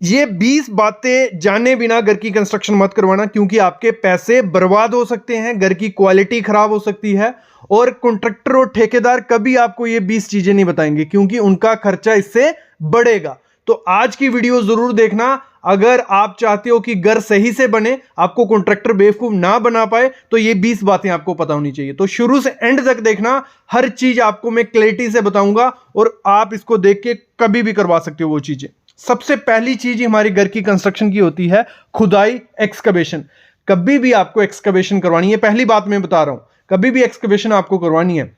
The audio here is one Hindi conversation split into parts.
ये 20 बातें जाने बिना घर की कंस्ट्रक्शन मत करवाना, क्योंकि आपके पैसे बर्बाद हो सकते हैं, घर की क्वालिटी खराब हो सकती है और कॉन्ट्रैक्टर और ठेकेदार कभी आपको ये 20 चीजें नहीं बताएंगे, क्योंकि उनका खर्चा इससे बढ़ेगा। तो आज की वीडियो जरूर देखना। अगर आप चाहते हो कि घर सही से बने, आपको कॉन्ट्रैक्टर बेवकूफ ना बना पाए, तो ये 20 बातें आपको पता होनी चाहिए। तो शुरू से एंड तक देखना, हर चीज आपको मैं क्लैरिटी से बताऊंगा और आप इसको देख के कभी भी करवा सकते हो वो चीजें। सबसे पहली चीज हमारी घर की कंस्ट्रक्शन की होती है खुदाई, एक्सकवेशन। कभी भी आपको एक्सकवेशन करवानी है, पहली बात मैं बता रहा हूं, कभी भी एक्सकवेशन आपको करवानी है,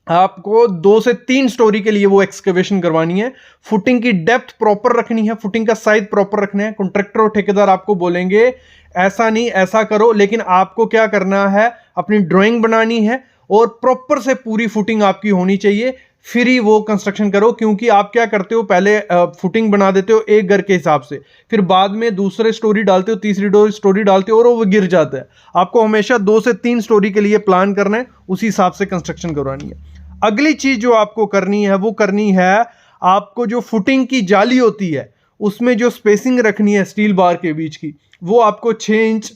आपको 2 से 3 स्टोरी के लिए वो एक्सकवेशन करवानी है। फुटिंग की डेप्थ प्रॉपर रखनी है, फुटिंग का साइज प्रॉपर रखना है। कॉन्ट्रैक्टर और ठेकेदार आपको बोलेंगे ऐसा नहीं ऐसा करो, लेकिन आपको क्या करना है, अपनी ड्राइंग बनानी है और प्रॉपर से पूरी फुटिंग आपकी होनी चाहिए, फिर ही वो कंस्ट्रक्शन करो। क्योंकि आप क्या करते हो, पहले फुटिंग बना देते हो एक घर के हिसाब से, फिर बाद में दूसरे स्टोरी डालते हो, तीसरी स्टोरी डालते हो और वो गिर जाता है। आपको हमेशा 2 से 3 स्टोरी के लिए प्लान करना है, उसी हिसाब से कंस्ट्रक्शन करवानी है। अगली चीज जो आपको करनी है वो करनी है, आपको जो फुटिंग की जाली होती है उसमें जो स्पेसिंग रखनी है स्टील बार के बीच की, वो आपको 6 इंच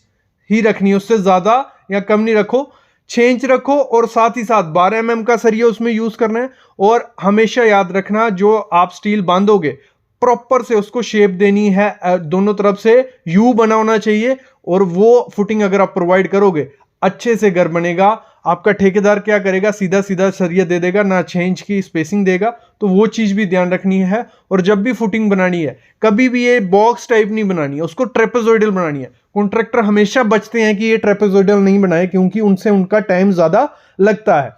ही रखनी है, उससे ज्यादा या कम नहीं रखो। 6 इंच रखो और साथ ही साथ 12 mm का सरिया उसमें यूज करना है। और हमेशा याद रखना, जो आप स्टील बांधोगे प्रॉपर से उसको शेप देनी है, दोनों तरफ से यू बना होना चाहिए। और वो फुटिंग अगर आप प्रोवाइड करोगे, अच्छे से घर बनेगा। आपका ठेकेदार क्या करेगा, सीधा सीधा सरिया दे देगा, ना 6 इंच की स्पेसिंग देगा। तो वो चीज भी ध्यान रखनी है। और जब भी फुटिंग बनानी है, कभी भी ये बॉक्स टाइप नहीं बनानी है, उसको ट्रेपेजोइडल बनानी है। कॉन्ट्रैक्टर हमेशा बचते हैं कि ये ट्रेपेजोइडल नहीं बनाए, क्योंकि उनसे उनका टाइम ज्यादा लगता है।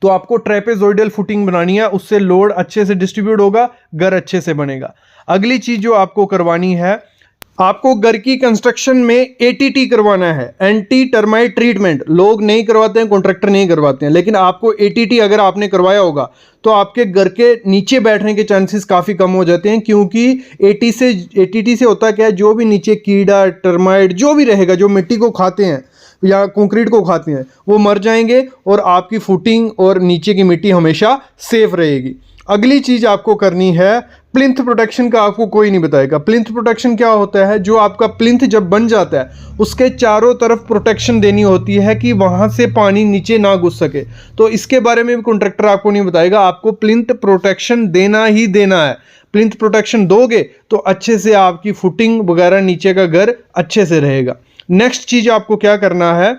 तो आपको ट्रेपेजोइडल फुटिंग बनानी है, उससे लोड अच्छे से डिस्ट्रीब्यूट होगा, घर अच्छे से बनेगा। अगली चीज जो आपको करवानी है, आपको घर की कंस्ट्रक्शन में एटीटी करवाना है, एंटी टर्माइट ट्रीटमेंट। लोग नहीं करवाते हैं, कॉन्ट्रैक्टर नहीं करवाते हैं, लेकिन आपको एटीटी अगर आपने करवाया होगा तो आपके घर के नीचे बैठने के चांसेस काफी कम हो जाते हैं। क्योंकि एटीटी से होता क्या है, जो भी नीचे कीड़ा टर्माइट जो भी रहेगा, जो मिट्टी को खाते हैं या कंक्रीट को खाते हैं, वो मर जाएंगे और आपकी फुटिंग और नीचे की मिट्टी हमेशा सेफ रहेगी। अगली चीज आपको करनी है, प्लिंथ प्रोटेक्शन का आपको कोई नहीं बताएगा। प्लिंथ प्रोटेक्शन क्या होता है, जो आपका प्लिंथ जब बन जाता है उसके चारों तरफ प्रोटेक्शन देनी होती है कि वहां से पानी नीचे ना घुस सके। तो इसके बारे में भी कॉन्ट्रैक्टर आपको नहीं बताएगा, आपको प्लिंथ प्रोटेक्शन देना ही देना है। प्लिंथ प्रोटेक्शन दोगे तो अच्छे से आपकी फुटिंग वगैरह नीचे का घर अच्छे से रहेगा। नेक्स्ट चीज आपको क्या करना है,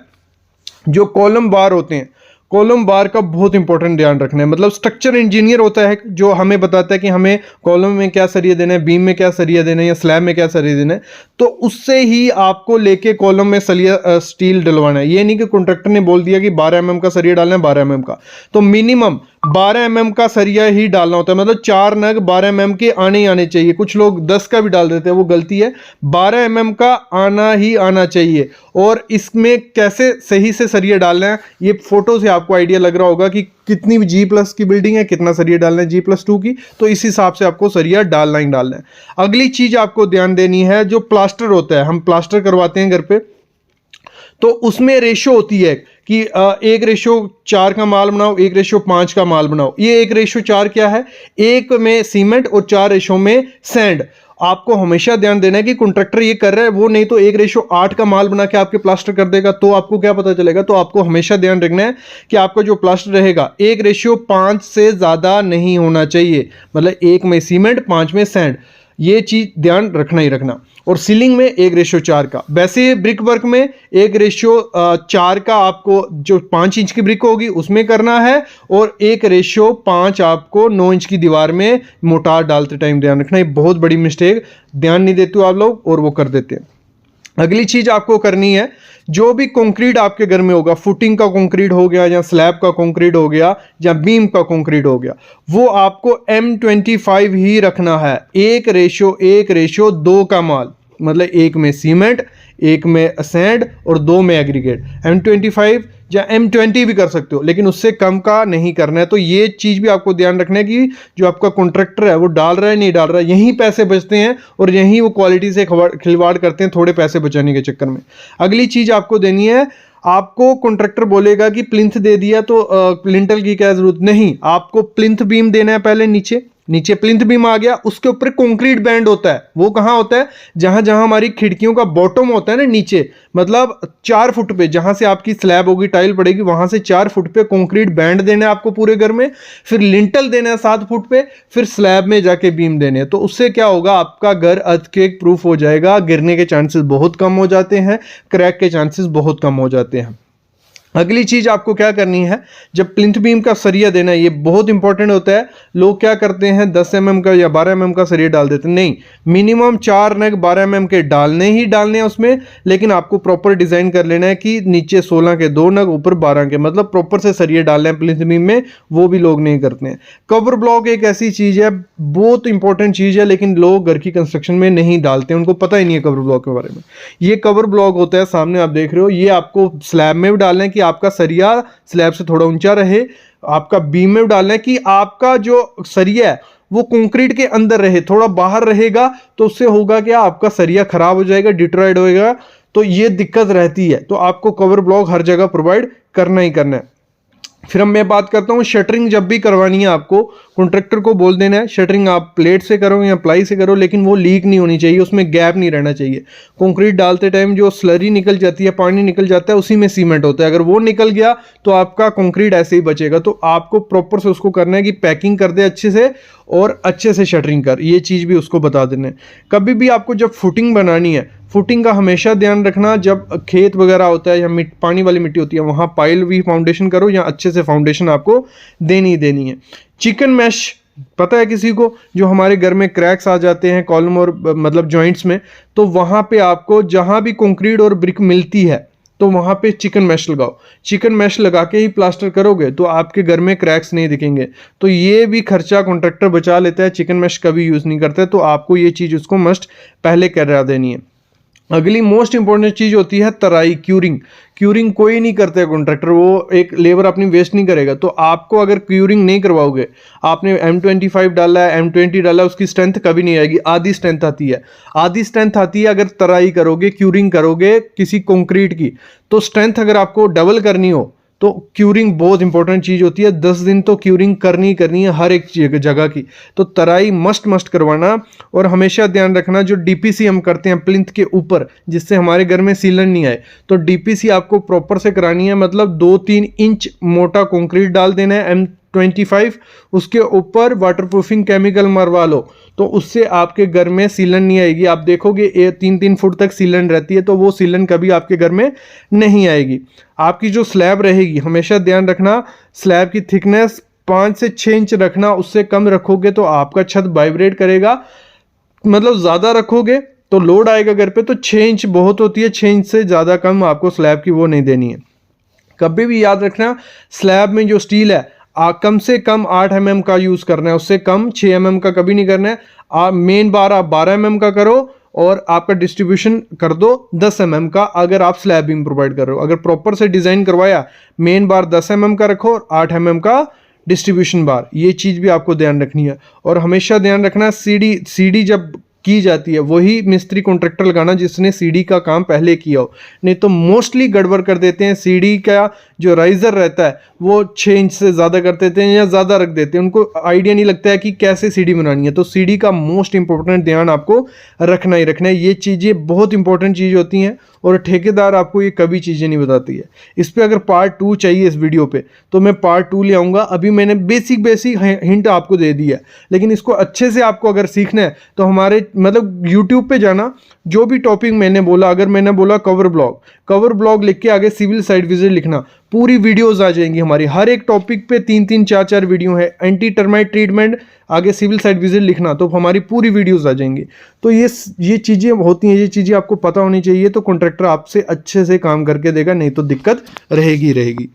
जो कॉलम बार होते हैं, कॉलम बार का बहुत इंपॉर्टेंट ध्यान रखना है। मतलब स्ट्रक्चर इंजीनियर होता है जो हमें बताता है कि हमें कॉलम में क्या सरिया देना है, बीम में क्या सरिया देना है या स्लैब में क्या सरिया देना है, तो उससे ही आपको लेके कॉलम में सरिया स्टील डलवाना है। ये नहीं कि कॉन्ट्रैक्टर ने बोल दिया कि 12 mm का सरिया डालना है 12 mm का, तो मिनिमम 12 mm का सरिया ही डालना होता है। मतलब 4 नग 12 mm के आने ही आने चाहिए। कुछ लोग 10 का भी डाल देते हैं, वो गलती है। 12 mm का आना ही आना चाहिए। और इसमें कैसे सही से सरिया डालना है, ये फोटो से आपको आइडिया लग रहा होगा कि कितनी G+ की बिल्डिंग है, कितना सरिया डालना है G+2 की, तो इस हिसाब से आपको सरिया डालना ही डालना है। अगली चीज आपको ध्यान देनी है, जो प्लास्टर होता है, हम प्लास्टर करवाते हैं घर पे, तो उसमें रेशो होती है कि 1:4 का माल बनाओ, 1:5 का माल बनाओ। ये 1:4 क्या है, 1 में सीमेंट और 4 रेशो में सैंड। आपको हमेशा ध्यान देना है कि कॉन्ट्रैक्टर ये कर रहा है, वो नहीं तो 1:8 का माल बना के आपके प्लास्टर कर देगा, तो आपको क्या पता चलेगा। तो आपको हमेशा ध्यान रखना है कि आपका जो प्लास्टर रहेगा 1:5 से ज्यादा नहीं होना चाहिए। मतलब 1 में सीमेंट 5 में सैंड, ये चीज ध्यान रखना ही रखना। और सीलिंग में 1:4 का। वैसे ब्रिक वर्क में 1:4 का आपको जो 5 इंच की ब्रिक होगी उसमें करना है, और 1:5 आपको 9 इंच की दीवार में मोटार डालते टाइम ध्यान रखना। ये बहुत बड़ी मिस्टेक, ध्यान नहीं देते हो आप लोग और वो कर देते हैं। अगली चीज आपको करनी है, जो भी कंक्रीट आपके घर में होगा, फुटिंग का कंक्रीट हो गया या स्लैब का कंक्रीट हो गया या बीम का कंक्रीट हो गया, वो आपको M25 ही रखना है। 1:1:2 का माल, मतलब 1 में सीमेंट, 1 में सैंड और 2 में एग्रीगेट। M25 या M20 भी कर सकते हो, लेकिन उससे कम का नहीं करना है। तो ये चीज भी आपको ध्यान रखना है कि जो आपका कॉन्ट्रैक्टर है वो डाल रहा है नहीं डाल रहा है, यहीं पैसे बचते हैं और यहीं वो क्वालिटी से खिलवाड़ करते हैं थोड़े पैसे बचाने के चक्कर में। अगली चीज आपको देनी है, आपको कॉन्ट्रैक्टर बोलेगा कि प्लिंथ दे दिया तो लिंटल की क्या जरूरत नहीं, आपको प्लिंथ बीम देना है पहले नीचे। नीचे प्लिंथ बीम आ गया, उसके ऊपर कंक्रीट बैंड होता है। वो कहाँ होता है? जहां जहां हमारी खिड़कियों का बॉटम होता है ना नीचे, मतलब 4 फुट पे जहां से आपकी स्लैब होगी, टाइल पड़ेगी, वहां से 4 फुट पे कंक्रीट बैंड देना है आपको पूरे घर में, फिर लिंटल देना है 7 फुट पे, फिर स्लैब में जाके बीम देने हैं। तो उससे क्या होगा, आपका घर अर्थक्वेक प्रूफ हो जाएगा, गिरने के चांसेस बहुत कम हो जाते हैं, क्रैक के चांसेस बहुत कम हो जाते हैं। अगली चीज आपको क्या करनी है, जब प्लिंथ बीम का सरिया देना है, ये बहुत इंपॉर्टेंट होता है। लोग क्या करते हैं 10 mm का या 12 mm का सरिया डाल देते हैं। नहीं, मिनिमम 4 नग 12 mm के डालने ही डालने हैं उसमें, लेकिन आपको प्रॉपर डिजाइन कर लेना है कि नीचे 16 के 2 नग, ऊपर 12 के, मतलब प्रॉपर से सरिया डालने हैं प्लिंथ बीम में। वो भी लोग नहीं करते हैं। कवर ब्लॉक एक ऐसी चीज है, बहुत इंपॉर्टेंट चीज है, लेकिन लोग घर की कंस्ट्रक्शन में नहीं डालते, उनको पता ही नहीं है कवर ब्लॉक के बारे में। ये कवर ब्लॉक होता है, सामने आप देख रहे हो, ये आपको स्लैब में भी डालना है कि आपका सरिया स्लैब से थोड़ा ऊंचा रहे, आपका बीम में डालना है कि आपका जो सरिया है वो कंक्रीट के अंदर रहे, थोड़ा बाहर रहेगा तो उससे होगा क्या, आपका सरिया खराब हो जाएगा, डिट्रॉयड होएगा, तो ये दिक्कत रहती है। तो आपको कवर ब्लॉक हर जगह प्रोवाइड करना ही करना है। फिर मैं बात करता हूँ शटरिंग जब भी करवानी है आपको, कॉन्ट्रैक्टर को बोल देना है शटरिंग आप प्लेट से करो या प्लाई से करो, लेकिन वो लीक नहीं होनी चाहिए, उसमें गैप नहीं रहना चाहिए। कंक्रीट डालते टाइम जो स्लरी निकल जाती है, पानी निकल जाता है, उसी में सीमेंट होता है, अगर वो निकल गया तो आपका कंक्रीट ऐसे ही बचेगा। तो आपको प्रॉपर से उसको करना है कि पैकिंग कर दे अच्छे से और अच्छे से शटरिंग कर, ये चीज़ भी उसको बता देना है। कभी भी आपको जब फुटिंग बनानी है, फुटिंग का हमेशा ध्यान रखना, जब खेत वगैरह होता है या पानी वाली मिट्टी होती है, वहाँ पाइल भी फाउंडेशन करो या अच्छे से फाउंडेशन आपको देनी है। चिकन मैश पता है किसी को, जो हमारे घर में क्रैक्स आ जाते हैं कॉलम और मतलब जॉइंट्स में, तो वहाँ पे आपको जहाँ भी कंक्रीट और ब्रिक मिलती है तो वहाँ पे चिकन मैश लगाओ। चिकन मैश लगा के ही प्लास्टर करोगे तो आपके घर में क्रैक्स नहीं दिखेंगे। तो ये भी खर्चा कॉन्ट्रैक्टर बचा लेता है, चिकन मैश कभी यूज़ नहीं करता है, तो आपको ये चीज़ उसको मस्ट पहले करा देनी है। अगली मोस्ट इंपॉर्टेंट चीज होती है तराई, क्यूरिंग। क्यूरिंग कोई नहीं करता है कॉन्ट्रैक्टर, वो एक लेबर अपनी वेस्ट नहीं करेगा। तो आपको अगर क्यूरिंग नहीं करवाओगे, आपने M25 डाला है, M20 डाला है, उसकी स्ट्रेंथ कभी नहीं आएगी, आधी स्ट्रेंथ आती है। आधी स्ट्रेंथ आती है अगर तराई करोगे, क्यूरिंग करोगे किसी कंक्रीट की, तो स्ट्रेंथ अगर आपको डबल करनी हो तो क्यूरिंग बहुत इंपॉर्टेंट चीज होती है। 10 दिन तो क्यूरिंग करनी है हर एक जगह की। तो तराई मस्ट करवाना, और हमेशा ध्यान रखना जो डीपीसी हम करते हैं प्लिंथ के ऊपर, जिससे हमारे घर में सीलन नहीं आए, तो डीपीसी आपको प्रॉपर से करानी है, मतलब 2-3 इंच मोटा कंक्रीट डाल देना है M25, उसके ऊपर वाटरप्रूफिंग केमिकल मरवा लो, तो उससे आपके घर में सीलन नहीं आएगी। आप देखोगे 3-3 फुट तक सीलन रहती है, तो वो सीलन कभी आपके घर में नहीं आएगी। आपकी जो स्लैब रहेगी, हमेशा ध्यान रखना स्लैब की थिकनेस 5 से 6 इंच रखना, उससे कम रखोगे तो आपका छत वाइब्रेट करेगा, मतलब ज़्यादा रखोगे तो लोड आएगा घर पे। तो 6 इंच बहुत होती है, 6 इंच से ज़्यादा कम आपको स्लैब की वो नहीं देनी है। कभी भी याद रखना स्लैब में जो स्टील है कम से कम 8 mm का यूज़ करना है, उससे कम 6 mm का कभी नहीं करना है। मेन बार आप 12 mm का करो और आपका डिस्ट्रीब्यूशन कर दो 10 mm का, अगर आप स्लैब बीम प्रोवाइड कर रहे हो। अगर प्रॉपर से डिज़ाइन करवाया, मेन बार 10 mm का रखो और 8 mm का डिस्ट्रीब्यूशन बार, ये चीज़ भी आपको ध्यान रखनी है। और हमेशा ध्यान रखना सीडी जब की जाती है वही मिस्त्री कॉन्ट्रैक्टर लगाना जिसने सीडी का काम पहले किया हो, नहीं तो मोस्टली गड़बड़ कर देते हैं। सीडी का जो राइजर रहता है वो 6 इंच से ज़्यादा कर देते हैं या ज़्यादा रख देते हैं, उनको आइडिया नहीं लगता है कि कैसे सीडी बनानी है। तो सीडी का मोस्ट इंपॉर्टेंट ध्यान आपको रखना ही रखना है। ये चीज़ें बहुत इंपॉर्टेंट चीज़ होती हैं और ठेकेदार आपको ये कभी चीज़ें नहीं बताती है। इस पर अगर पार्ट 2 चाहिए इस वीडियो पे तो मैं पार्ट 2 ले आऊँगा। अभी मैंने बेसिक हिंट आपको दे दिया है, लेकिन इसको अच्छे से आपको अगर सीखना है तो हमारे मतलब यूट्यूब पे जाना, जो भी टॉपिक मैंने बोला, अगर मैंने बोला कवर ब्लॉग लिख के आगे सिविल साइट विजिट लिखना, पूरी वीडियोस आ जाएंगी हमारी। हर एक टॉपिक पे 3-3 4-4 वीडियो है। एंटी टर्माइट ट्रीटमेंट आगे सिविल साइट विजिट लिखना, तो हमारी पूरी वीडियोस आ जाएंगी। तो ये चीज़ें होती हैं, ये चीज़ें आपको पता होनी चाहिए, तो कॉन्ट्रैक्टर आपसे अच्छे से काम करके देगा, नहीं तो दिक्कत रहेगी।